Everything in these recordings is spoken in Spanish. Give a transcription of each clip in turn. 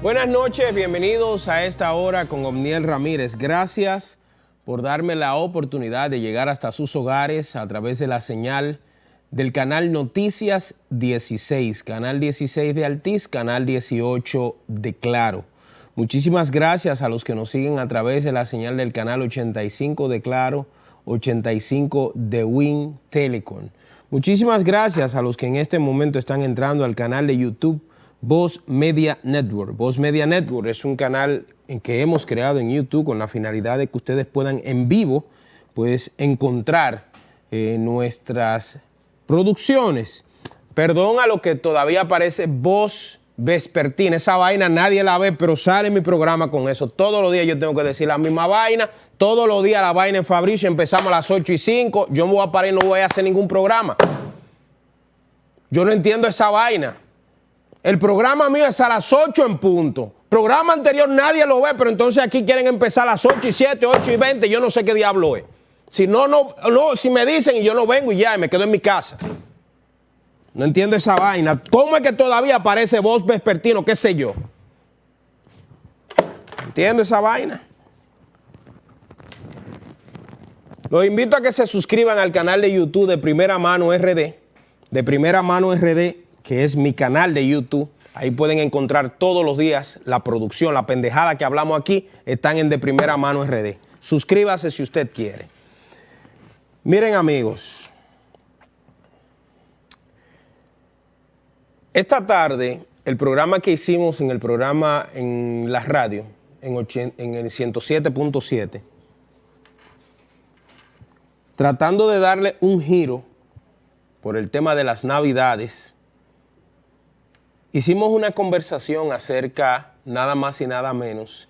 Buenas noches, bienvenidos a esta hora con Omniel Ramírez. Gracias por darme la oportunidad de llegar hasta sus hogares a través de la señal del canal Noticias 16, canal 16 de Altiz, canal 18 de Claro. Muchísimas gracias a los que nos siguen a través de la señal del canal 85 de Claro, 85 de Win Telecom. Muchísimas gracias a los que en este momento están entrando al canal de YouTube Voz Media Network. Voz Media Network es un canal en que hemos creado en YouTube con la finalidad de que ustedes puedan en vivo pues encontrar nuestras producciones. Perdón a lo que todavía parece Voz Vespertina, esa vaina nadie la ve, pero sale en mi programa con eso. Todos los días yo tengo que decir la misma vaina, todos los días la vaina en Fabricio, empezamos a las 8:05, yo me voy a parar y no voy a hacer ningún programa. Yo no entiendo esa vaina. El programa mío es a las 8 en punto. Programa anterior nadie lo ve, pero entonces aquí quieren empezar a las 8:07, 8:20, yo no sé qué diablo es. Si no, si me dicen y yo no vengo y ya, me quedo en mi casa. No entiendo esa vaina. ¿Cómo es que todavía aparece Voz Vespertino? ¿Qué sé yo? ¿Entiendo esa vaina? Los invito a que se suscriban al canal de YouTube de Primera Mano RD. De Primera Mano RD, que es mi canal de YouTube. Ahí pueden encontrar todos los días la producción, la pendejada que hablamos aquí, están en De Primera Mano RD. Suscríbase si usted quiere. Miren, amigos. Esta tarde, el programa que hicimos en la radio, en el 107.7, tratando de darle un giro por el tema de las Navidades, hicimos una conversación acerca, nada más y nada menos,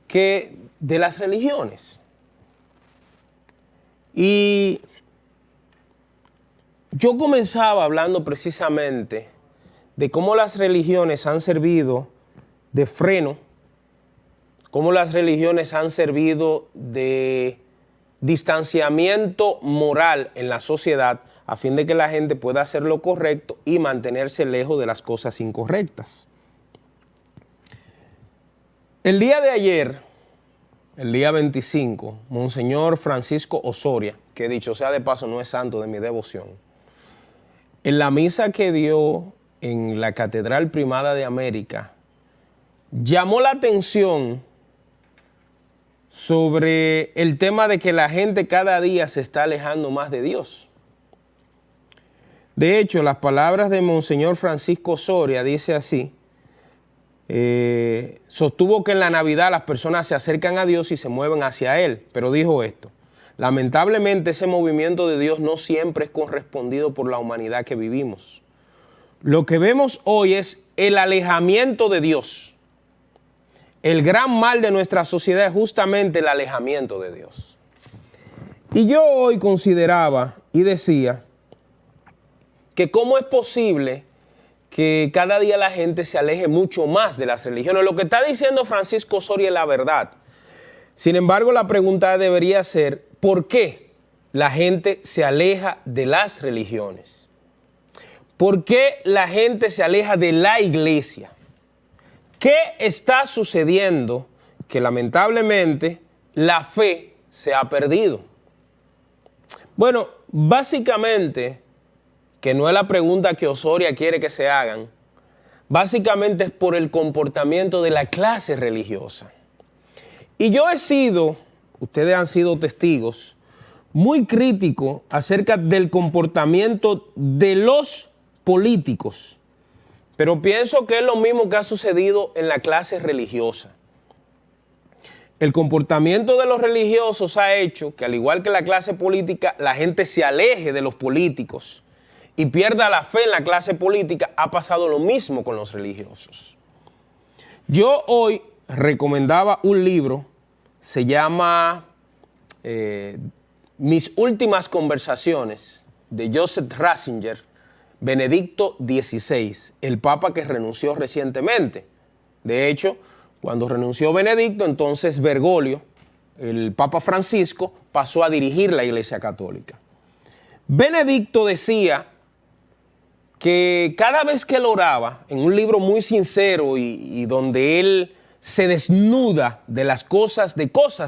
que de las religiones. Y yo comenzaba hablando precisamente de cómo las religiones han servido de freno, cómo las religiones han servido de distanciamiento moral en la sociedad a fin de que la gente pueda hacer lo correcto y mantenerse lejos de las cosas incorrectas. El día de ayer, el día 25, Monseñor Francisco Osoria, que dicho sea de paso no es santo de mi devoción, en la misa que dio en la Catedral Primada de América, llamó la atención sobre el tema de que la gente cada día se está alejando más de Dios. De hecho, las palabras de Monseñor Francisco Osoria dice así, sostuvo que en la Navidad las personas se acercan a Dios y se mueven hacia Él, pero dijo esto: lamentablemente ese movimiento de Dios no siempre es correspondido por la humanidad que vivimos. Lo que vemos hoy es el alejamiento de Dios. El gran mal de nuestra sociedad es justamente el alejamiento de Dios. Y yo hoy consideraba y decía que cómo es posible que cada día la gente se aleje mucho más de las religiones. Lo que está diciendo Francisco Osoria es la verdad. Sin embargo, la pregunta debería ser, ¿por qué la gente se aleja de las religiones? ¿Por qué la gente se aleja de la iglesia? ¿Qué está sucediendo que lamentablemente la fe se ha perdido? Bueno, básicamente, que no es la pregunta que Osoria quiere que se hagan, básicamente es por el comportamiento de la clase religiosa. Y yo he sido, ustedes han sido testigos, muy crítico acerca del comportamiento de los políticos, pero pienso que es lo mismo que ha sucedido en la clase religiosa. El comportamiento de los religiosos ha hecho que, al igual que la clase política, la gente se aleje de los políticos y pierda la fe en la clase política. Ha pasado lo mismo con los religiosos. Yo hoy recomendaba un libro, se llama Mis últimas conversaciones, de Joseph Ratzinger, Benedicto XVI, el papa que renunció recientemente. De hecho, cuando renunció Benedicto, entonces Bergoglio, el Papa Francisco, pasó a dirigir la Iglesia Católica. Benedicto decía que cada vez que él oraba, en un libro muy sincero y donde él se desnuda de las cosas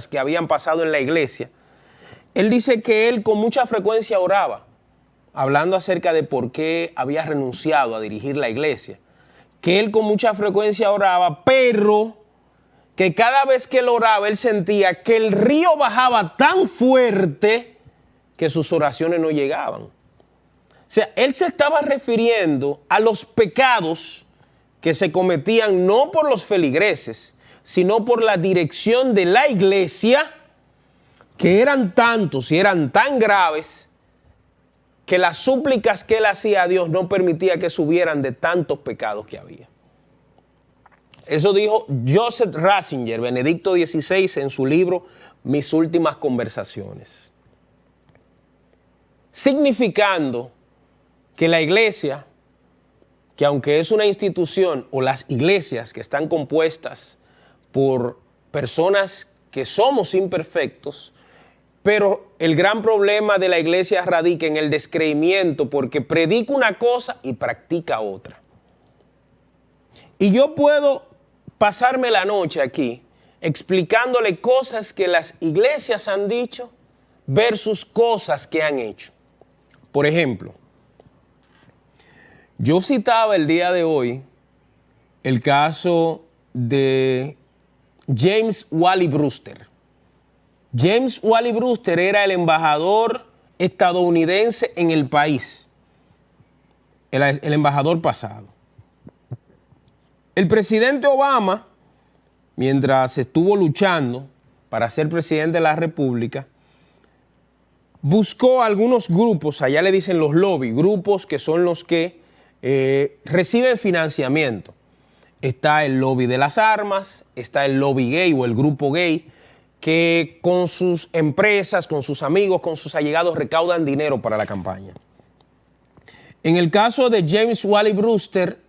que habían pasado en la iglesia, él dice que él con mucha frecuencia oraba, hablando acerca de por qué había renunciado a dirigir la iglesia, que él con mucha frecuencia oraba, pero que cada vez que él oraba, él sentía que el río bajaba tan fuerte que sus oraciones no llegaban. O sea, él se estaba refiriendo a los pecados que se cometían no por los feligreses, sino por la dirección de la iglesia, que eran tantos y eran tan graves que las súplicas que él hacía a Dios no permitía que subieran de tantos pecados que había. Eso dijo Joseph Ratzinger, Benedicto XVI, en su libro Mis últimas conversaciones. Significando que la iglesia, que aunque es una institución, o las iglesias que están compuestas por personas que somos imperfectos, pero el gran problema de la iglesia radica en el descreimiento, porque predica una cosa y practica otra. Y yo puedo pasarme la noche aquí explicándole cosas que las iglesias han dicho versus cosas que han hecho. Por ejemplo, yo citaba el día de hoy el caso de James Wally Brewster. James Wally Brewster era el embajador estadounidense en el país, el embajador pasado. El presidente Obama, mientras estuvo luchando para ser presidente de la República, buscó algunos grupos, allá le dicen los lobby, grupos que son los que reciben financiamiento. Está el lobby de las armas, está el lobby gay o el grupo gay, que con sus empresas, con sus amigos, con sus allegados recaudan dinero para la campaña. En el caso de James Wally Brewster,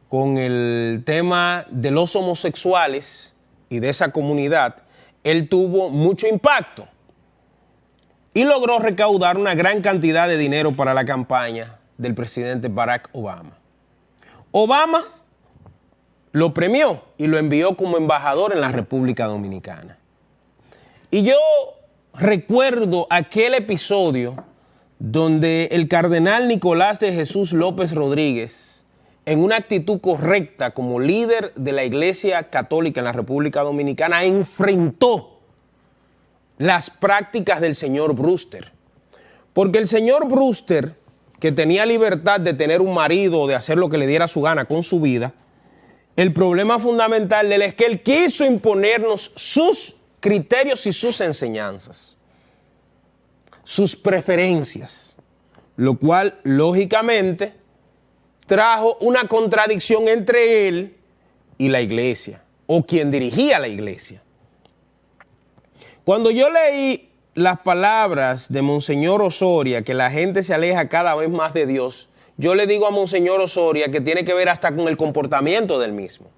con el tema de los homosexuales y de esa comunidad, él tuvo mucho impacto y logró recaudar una gran cantidad de dinero para la campaña del presidente Barack Obama. Obama lo premió y lo envió como embajador en la República Dominicana. Y yo recuerdo aquel episodio donde el cardenal Nicolás de Jesús López Rodríguez, en una actitud correcta como líder de la Iglesia Católica en la República Dominicana, enfrentó las prácticas del señor Brewster. Porque el señor Brewster, que tenía libertad de tener un marido o de hacer lo que le diera su gana con su vida, el problema fundamental de él es que él quiso imponernos sus criterios y sus enseñanzas, sus preferencias, lo cual lógicamente trajo una contradicción entre él y la iglesia, o quien dirigía la iglesia. Cuando yo leí las palabras de Monseñor Osoria, que la gente se aleja cada vez más de Dios, yo le digo a Monseñor Osoria que tiene que ver hasta con el comportamiento del mismo.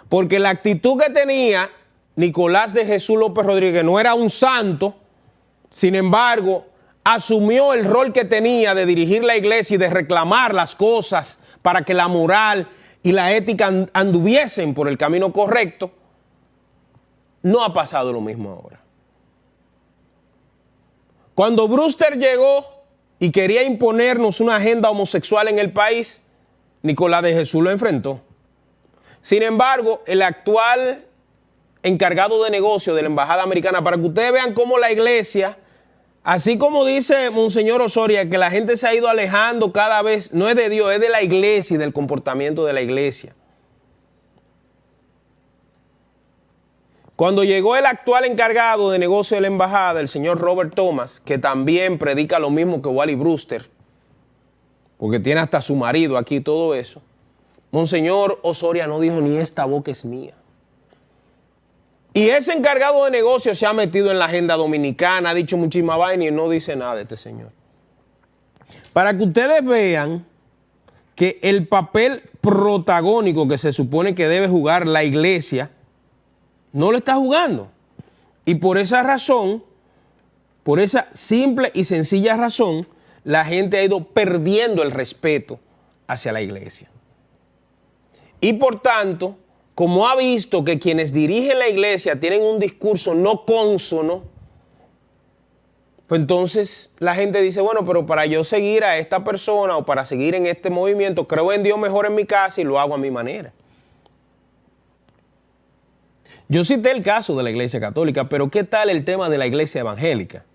Porque la actitud que tenía Nicolás de Jesús López Rodríguez no era un santo, sin embargo, asumió el rol que tenía de dirigir la iglesia y de reclamar las cosas para que la moral y la ética anduviesen por el camino correcto. No ha pasado lo mismo ahora. Cuando Brewster llegó y quería imponernos una agenda homosexual en el país, Nicolás de Jesús lo enfrentó. Sin embargo, el actual encargado de negocio de la Embajada Americana, para que ustedes vean cómo la iglesia, así como dice Monseñor Osoria, que la gente se ha ido alejando cada vez, no es de Dios, es de la iglesia y del comportamiento de la iglesia. Cuando llegó el actual encargado de negocio de la embajada, el señor Robert Thomas, que también predica lo mismo que Wally Brewster, porque tiene hasta su marido aquí y todo eso, Monseñor Osoria no dijo ni esta boca es mía. Y ese encargado de negocio se ha metido en la agenda dominicana, ha dicho muchísima vaina y no dice nada de este señor. Para que ustedes vean que el papel protagónico que se supone que debe jugar la iglesia, no lo está jugando. Y por esa razón, por esa simple y sencilla razón, la gente ha ido perdiendo el respeto hacia la iglesia. Y por tanto, como ha visto que quienes dirigen la iglesia tienen un discurso no cónsono, pues entonces la gente dice, bueno, pero para yo seguir a esta persona o para seguir en este movimiento, creo en Dios mejor en mi casa y lo hago a mi manera. Yo cité el caso de la iglesia católica, pero ¿qué tal el tema de la iglesia evangélica?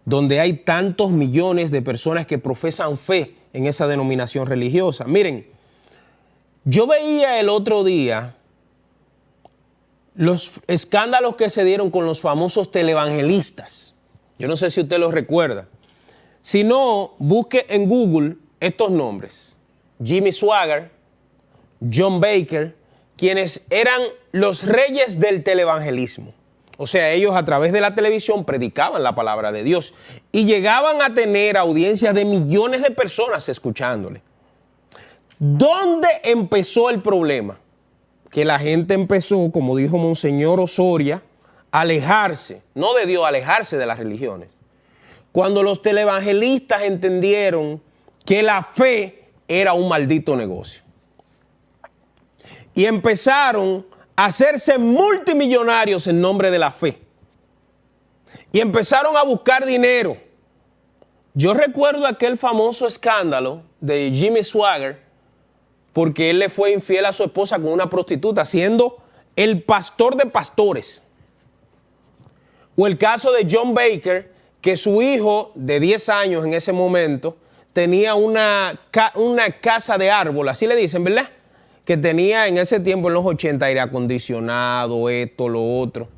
Donde hay tantos millones de personas que profesan fe en esa denominación religiosa. Miren, yo veía el otro día los escándalos que se dieron con los famosos televangelistas. Yo no sé si usted los recuerda. Si no, busque en Google estos nombres. Jimmy Swaggart, John Baker, quienes eran los reyes del televangelismo. O sea, ellos a través de la televisión predicaban la palabra de Dios y llegaban a tener audiencias de millones de personas escuchándole. ¿Dónde empezó el problema? Que la gente empezó, como dijo Monseñor Osoria, a alejarse, no de Dios, alejarse de las religiones. Cuando los televangelistas entendieron que la fe era un maldito negocio. Y empezaron a hacerse multimillonarios en nombre de la fe. Y empezaron a buscar dinero. Yo recuerdo aquel famoso escándalo de Jimmy Swaggart, porque él le fue infiel a su esposa con una prostituta, siendo el pastor de pastores. O el caso de John Baker, que su hijo de 10 años en ese momento tenía una casa de árbol, así le dicen, ¿verdad? Que tenía en ese tiempo, en los 80, aire acondicionado, esto, lo otro.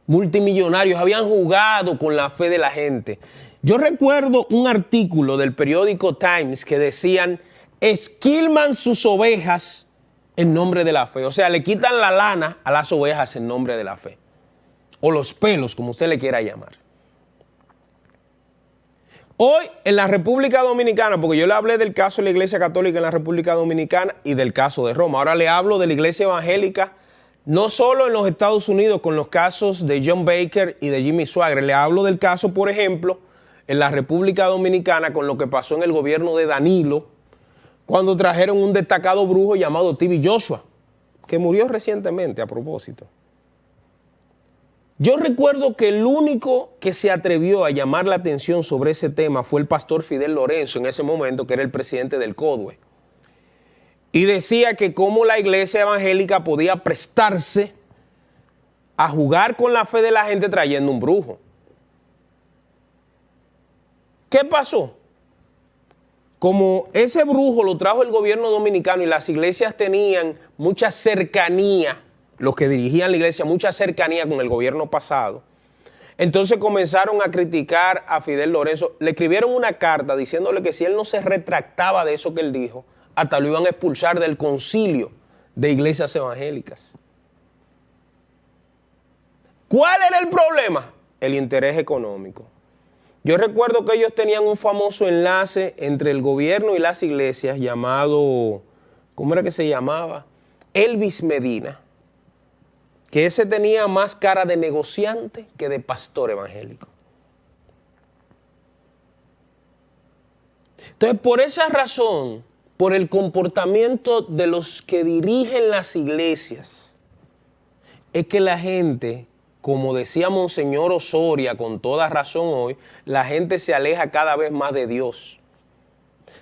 Multimillonarios, habían jugado con la fe de la gente. Yo recuerdo un artículo del periódico Times que decían, esquilman sus ovejas en nombre de la fe. O sea, le quitan la lana a las ovejas en nombre de la fe. O los pelos, como usted le quiera llamar. Hoy en la República Dominicana, porque yo le hablé del caso de la Iglesia Católica en la República Dominicana y del caso de Roma. Ahora le hablo de la Iglesia Evangélica, no solo en los Estados Unidos con los casos de John Baker y de Jimmy Swaggart. Le hablo del caso, por ejemplo, en la República Dominicana con lo que pasó en el gobierno de Danilo, cuando trajeron un destacado brujo llamado T.B. Joshua, que murió recientemente a propósito. Yo recuerdo que el único que se atrevió a llamar la atención sobre ese tema fue el pastor Fidel Lorenzo en ese momento, que era el presidente del CODUE. Y decía que cómo la iglesia evangélica podía prestarse a jugar con la fe de la gente trayendo un brujo. ¿Qué pasó? Como ese brujo lo trajo el gobierno dominicano y las iglesias tenían mucha cercanía, los que dirigían la iglesia, mucha cercanía con el gobierno pasado, entonces comenzaron a criticar a Fidel Lorenzo. Le escribieron una carta diciéndole que si él no se retractaba de eso que él dijo, hasta lo iban a expulsar del concilio de iglesias evangélicas. ¿Cuál era el problema? El interés económico. Yo recuerdo que ellos tenían un famoso enlace entre el gobierno y las iglesias llamado, ¿cómo era que se llamaba? Elvis Medina, que ese tenía más cara de negociante que de pastor evangélico. Entonces, por esa razón, por el comportamiento de los que dirigen las iglesias, es que la gente, como decía Monseñor Osoria con toda razón hoy, la gente se aleja cada vez más de Dios.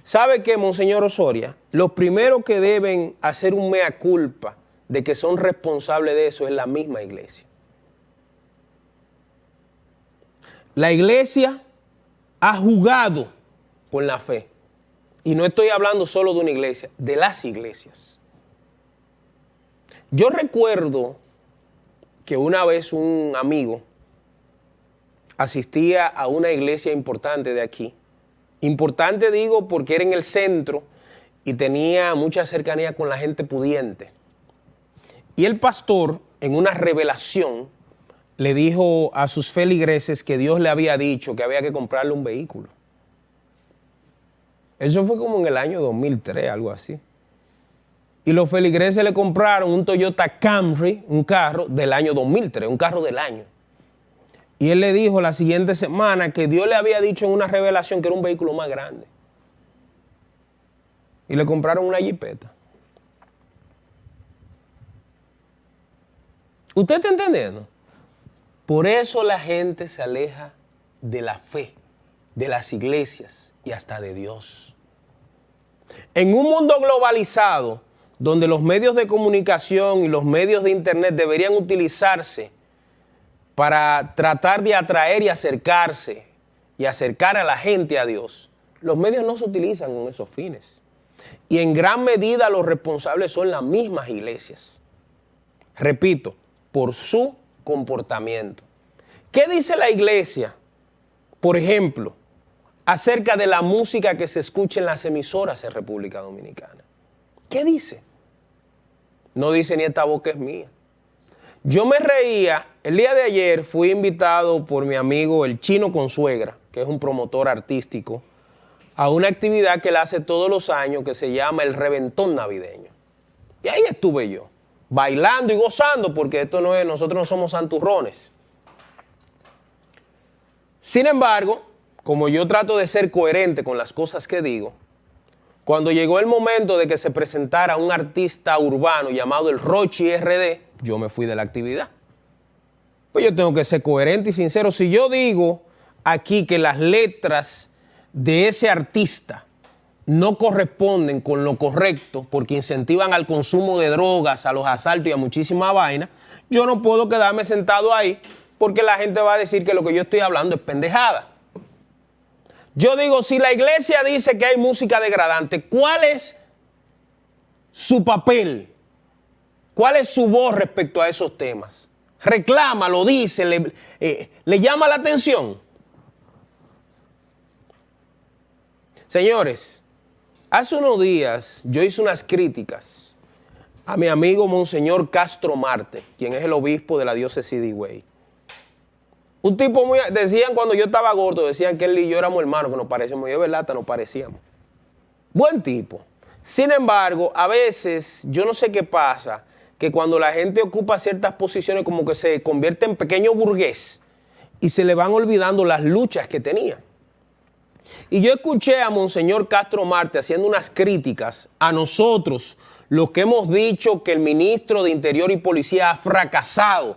¿Sabe qué, Monseñor Osoria? Los primeros que deben hacer un mea culpa de que son responsables de eso es la misma iglesia. La iglesia ha jugado con la fe. Y no estoy hablando solo de una iglesia, de las iglesias. Yo recuerdo que una vez un amigo asistía a una iglesia importante de aquí. Importante digo porque era en el centro y tenía mucha cercanía con la gente pudiente. Y el pastor, en una revelación, le dijo a sus feligreses que Dios le había dicho que había que comprarle un vehículo. Eso fue como en el año 2003, algo así. Y los feligreses le compraron un Toyota Camry, un carro del año 2003, un carro del año. Y él le dijo la siguiente semana que Dios le había dicho en una revelación que era un vehículo más grande. Y le compraron una jipeta. ¿Usted está entendiendo? Por eso la gente se aleja de la fe, de las iglesias y hasta de Dios. En un mundo globalizado, donde los medios de comunicación y los medios de internet deberían utilizarse para tratar de atraer y acercarse y acercar a la gente a Dios, los medios no se utilizan con esos fines. Y en gran medida los responsables son las mismas iglesias. Repito, por su comportamiento. ¿Qué dice la iglesia, por ejemplo, acerca de la música que se escucha en las emisoras en República Dominicana? ¿Qué dice? No dice ni esta boca es mía. Yo me reía, el día de ayer fui invitado por mi amigo el Chino Consuegra, que es un promotor artístico, a una actividad que él hace todos los años que se llama el Reventón Navideño. Y ahí estuve yo, bailando y gozando, porque esto no es, nosotros no somos santurrones. Sin embargo, como yo trato de ser coherente con las cosas que digo, cuando llegó el momento de que se presentara un artista urbano llamado el Rochi RD, yo me fui de la actividad. Pues yo tengo que ser coherente y sincero. Si yo digo aquí que las letras de ese artista no corresponden con lo correcto porque incentivan al consumo de drogas, a los asaltos y a muchísima vaina, yo no puedo quedarme sentado ahí porque la gente va a decir que lo que yo estoy hablando es pendejada. Yo digo, si la iglesia dice que hay música degradante, ¿cuál es su papel? ¿Cuál es su voz respecto a esos temas? Reclama, lo dice, le llama la atención. Señores, hace unos días yo hice unas críticas a mi amigo Monseñor Castro Marte, quien es el obispo de la diócesis de Higüey. Un tipo muy... Decían cuando yo estaba gordo, decían que él y yo éramos hermanos, que nos parecíamos. Y es verdad, hasta nos parecíamos. Buen tipo. Sin embargo, a veces, yo no sé qué pasa, que cuando la gente ocupa ciertas posiciones como que se convierte en pequeño burgués y se le van olvidando las luchas que tenía. Y yo escuché a Monseñor Castro Marte haciendo unas críticas a nosotros, los que hemos dicho que el ministro de Interior y Policía ha fracasado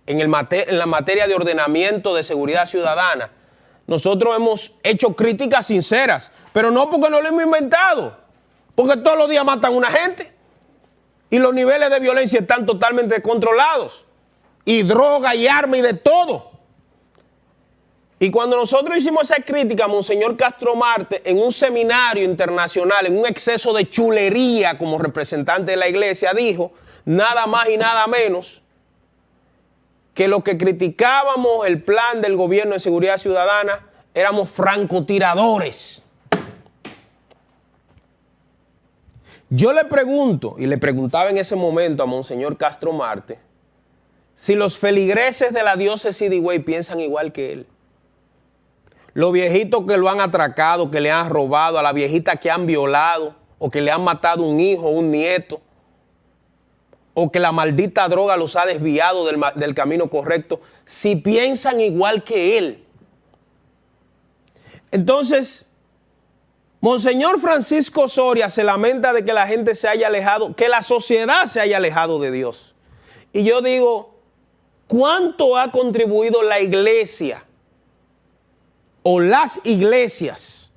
en la materia de ordenamiento de seguridad ciudadana. Nosotros hemos hecho críticas sinceras, pero no porque no lo hemos inventado, porque todos los días matan a una gente y los niveles de violencia están totalmente controlados, y droga y arma y de todo. Y cuando nosotros hicimos esa crítica a Monseñor Castro Marte en un seminario internacional, en un exceso de chulería como representante de la iglesia, dijo nada más y nada menos que lo que criticábamos el plan del gobierno de seguridad ciudadana éramos francotiradores. Yo le pregunto, y le preguntaba en ese momento a Monseñor Castro Marte, si los feligreses de la diócesis de Higüey piensan igual que él. Los viejitos que lo han atracado, que le han robado, a la viejita que han violado, o que le han matado un hijo o un nieto, o que la maldita droga los ha desviado del camino correcto, si piensan igual que él. Entonces, Monseñor Francisco Soria se lamenta de que la gente se haya alejado, que la sociedad se haya alejado de Dios. Y yo digo, ¿cuánto ha contribuido la iglesia o las iglesias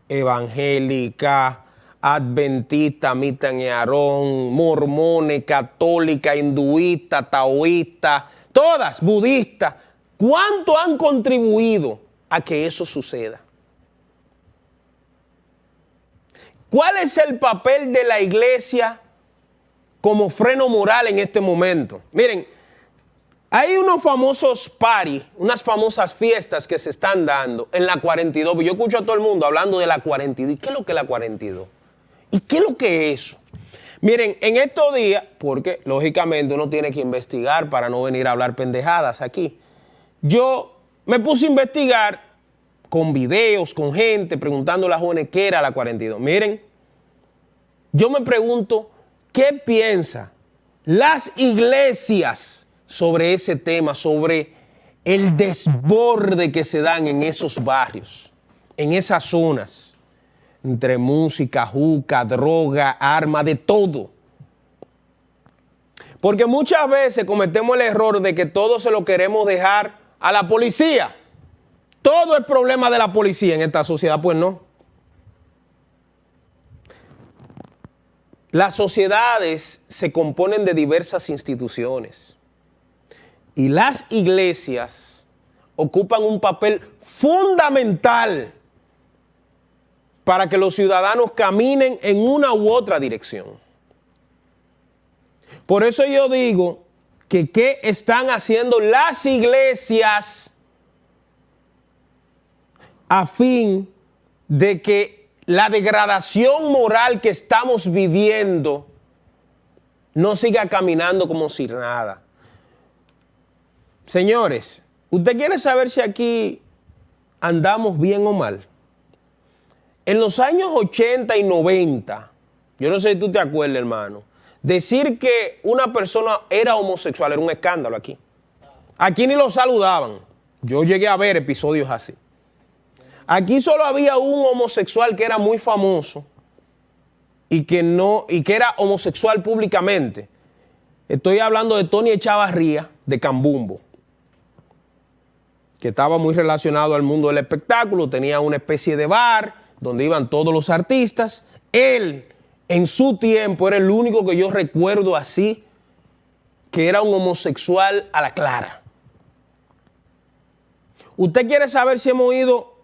evangélicas, adventista, Mitan y Aarón, mormones, católica, hinduista, taoísta, todas, budistas, ¿cuánto han contribuido a que eso suceda? ¿Cuál es el papel de la iglesia como freno moral en este momento? Miren, hay unos famosos parties, unas famosas fiestas que se están dando en la 42. Yo escucho a todo el mundo hablando de la 42. ¿Y qué es lo que es la 42? ¿Y qué es lo que es eso? Miren, en estos días, porque lógicamente uno tiene que investigar para no venir a hablar pendejadas aquí, yo me puse a investigar con videos, con gente, preguntando a las jóvenes qué era la 42. Miren, yo me pregunto, ¿qué piensan las iglesias sobre ese tema, sobre el desborde que se dan en esos barrios, en esas zonas, entre música, juca, droga, arma, de todo. Porque muchas veces cometemos el error de que todo se lo queremos dejar a la policía. Todo es problema de la policía en esta sociedad, pues no. Las sociedades se componen de diversas instituciones y las iglesias ocupan un papel fundamental para que los ciudadanos caminen en una u otra dirección. Por eso yo digo que ¿qué están haciendo las iglesias a fin de que la degradación moral que estamos viviendo no siga caminando como si nada? Señores, ¿usted quiere saber si aquí andamos bien o mal? En los años 80 y 90, yo no sé si tú te acuerdas, hermano, decir que una persona era homosexual era un escándalo aquí. Aquí ni lo saludaban. Yo llegué a ver episodios así. Aquí solo había un homosexual que era muy famoso y que era homosexual públicamente. Estoy hablando de Tony Echavarría de Cambumbo, que estaba muy relacionado al mundo del espectáculo, tenía una especie de bar donde iban todos los artistas. Él, en su tiempo, era el único que yo recuerdo así, que era un homosexual a la clara. ¿Usted quiere saber si hemos ido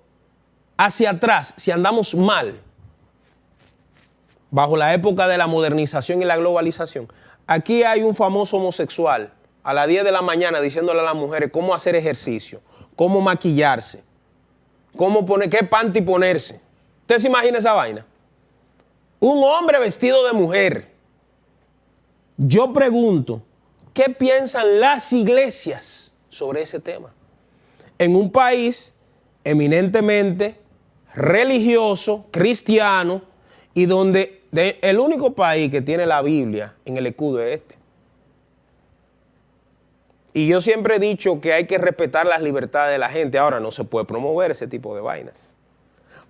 hacia atrás, si andamos mal, bajo la época de la modernización y la globalización? Aquí hay un famoso homosexual a las 10 de la mañana diciéndole a las mujeres cómo hacer ejercicio, cómo maquillarse, qué panty ponerse. ¿Usted se imagina esa vaina? Un hombre vestido de mujer. Yo pregunto, ¿qué piensan las iglesias sobre ese tema? En un país eminentemente religioso, cristiano, y donde el único país que tiene la Biblia en el escudo es este. Y yo siempre he dicho que hay que respetar las libertades de la gente. Ahora no se puede promover ese tipo de vainas.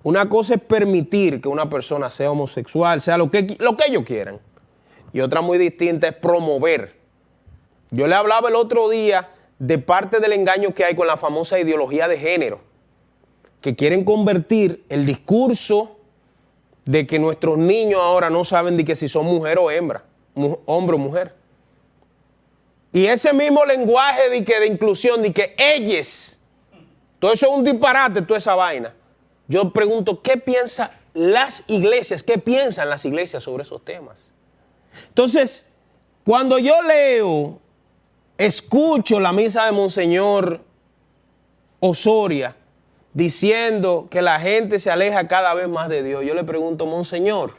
Una cosa es permitir que una persona sea homosexual, sea lo que ellos quieran. Y otra muy distinta es promover. Yo le hablaba el otro día de parte del engaño que hay con la famosa ideología de género, que quieren convertir el discurso de que nuestros niños ahora no saben de que si son mujer o hembra, hombre o mujer. Y ese mismo lenguaje de inclusión, de que ellos, todo eso es un disparate, toda esa vaina. Yo pregunto, ¿qué piensan las iglesias? ¿Qué piensan las iglesias sobre esos temas? Entonces, cuando yo leo, escucho la misa de Monseñor Osoria diciendo que la gente se aleja cada vez más de Dios, yo le pregunto, Monseñor,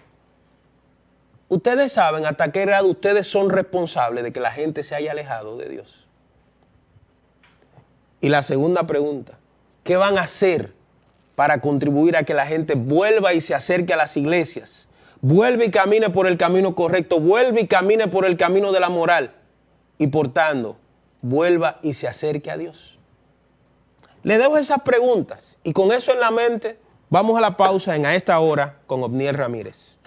¿ustedes saben hasta qué grado ustedes son responsables de que la gente se haya alejado de Dios? Y la segunda pregunta, ¿qué van a hacer para contribuir a que la gente vuelva y se acerque a las iglesias? Vuelve y camine por el camino correcto, vuelve y camine por el camino de la moral y por tanto, vuelva y se acerque a Dios. Le dejo esas preguntas y con eso en la mente vamos a la pausa en A Esta Hora con Obniel Ramírez.